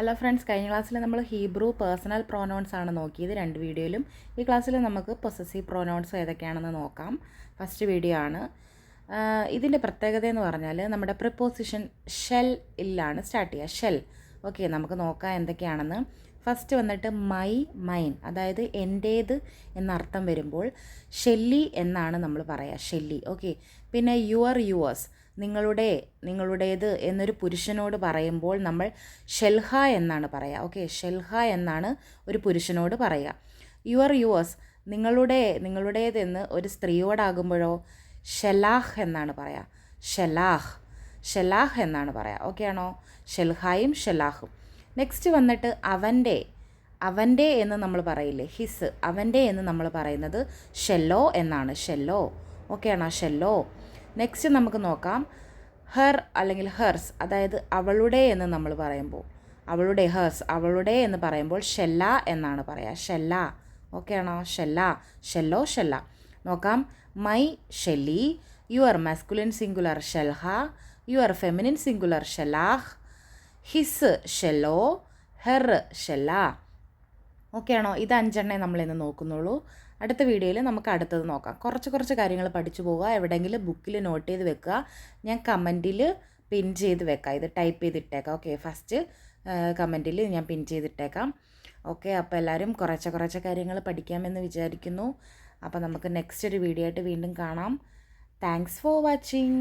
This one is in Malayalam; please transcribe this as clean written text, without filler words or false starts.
ഹലോ ഫ്രണ്ട്സ്, കഴിഞ്ഞ ക്ലാസ്സിൽ നമ്മൾ ഹീബ്രു പേഴ്സണൽ പ്രോനൗൺസ് ആണ് നോക്കിയത് രണ്ട് വീഡിയോയിലും. ഈ ക്ലാസ്സിൽ നമുക്ക് പൊസസീവ് പ്രോനൗൺസ് ഏതൊക്കെയാണെന്ന് നോക്കാം. ഫസ്റ്റ് വീഡിയോ ആണ്. ഇതിൻ്റെ പ്രത്യേകത എന്ന് പറഞ്ഞാൽ നമ്മുടെ പ്രിപ്പോസിഷൻ ഷെൽ ഇല്ലാണ് സ്റ്റാർട്ട് ചെയ്യുക. ഷെൽ. ഓക്കെ, നമുക്ക് നോക്കാം എന്തൊക്കെയാണെന്ന്. ഫസ്റ്റ് വന്നിട്ട് മൈ, മൈൻ, അതായത് എൻ്റേത് എന്നർത്ഥം വരുമ്പോൾ ഷെല്ലി എന്നാണ് നമ്മൾ പറയുക. ഷെല്ലി. ഓക്കെ. പിന്നെ യുവർ, യുവേഴ്സ്, നിങ്ങളുടേത് എന്നൊരു പുരുഷനോട് പറയുമ്പോൾ നമ്മൾ ഷെൽഹ എന്നാണ് പറയുക. ഓക്കെ, ഷെൽഹ എന്നാണ് ഒരു പുരുഷനോട് പറയുക. യുവർ, യുവേഴ്സ്, നിങ്ങളുടേതെന്ന് ഒരു സ്ത്രീയോടാകുമ്പോഴോ ഷെലാഹ് എന്നാണ് പറയുക. ഷെലാഹ് എന്നാണ് പറയുക. ഓക്കെ ആണോ? ഷെൽഹായും ഷെലാഹും. നെക്സ്റ്റ് വന്നിട്ട് അവൻ്റെ എന്ന് നമ്മൾ പറയില്ലേ, ഹിസ്. അവൻ്റെ എന്ന് നമ്മൾ പറയുന്നത് ഷെല്ലോ എന്നാണ്. ഷെല്ലോ. ഓക്കെ ആണോ? ഷെല്ലോ. നെക്സ്റ്റ് നമുക്ക് നോക്കാം ഹെർ അല്ലെങ്കിൽ ഹെർസ്, അതായത് അവളുടെ എന്ന് നമ്മൾ പറയുമ്പോൾ അവളുടെ എന്ന് പറയുമ്പോൾ ഷെല്ല എന്നാണ് പറയുക. ഷെല്ല. ഓക്കെ ആണോ? ഷെല്ലോ. നോക്കാം. മൈ ഷെല്ലി, യുവർ മാസ്കുലിൻ സിംഗുലർ ഷെൽഹ, യുവർ ഫെമിനിൻ സിംഗുലർ ഷെലാഹ്, ഹിസ് ഷെല്ലോ, ഹെർ ഷെല്ല. ഓക്കെ ആണോ? ഇത് 5 നമ്മളിന്ന് നോക്കുന്നുള്ളൂ. അടുത്ത വീഡിയോയിൽ നമുക്ക് അടുത്തത് നോക്കാം. കുറച്ച് കാര്യങ്ങൾ പഠിച്ചു പോവുക. എവിടെയെങ്കിലും ബുക്കിൽ നോട്ട് ചെയ്ത് വെക്കുക. ഞാൻ കമൻറ്റിൽ പിൻ ചെയ്ത് വെക്കാം. ഇത് ടൈപ്പ് ചെയ്തിട്ടേക്കാം. ഓക്കെ, ഫസ്റ്റ് കമൻറ്റിൽ ഞാൻ പിൻ ചെയ്തിട്ടേക്കാം. ഓക്കെ, അപ്പോൾ എല്ലാവരും കുറച്ച് കാര്യങ്ങൾ പഠിക്കാമെന്ന് വിചാരിക്കുന്നു. അപ്പോൾ നമുക്ക് നെക്സ്റ്റ് ഒരു വീഡിയോ ആയിട്ട് വീണ്ടും കാണാം. Thanks for watching.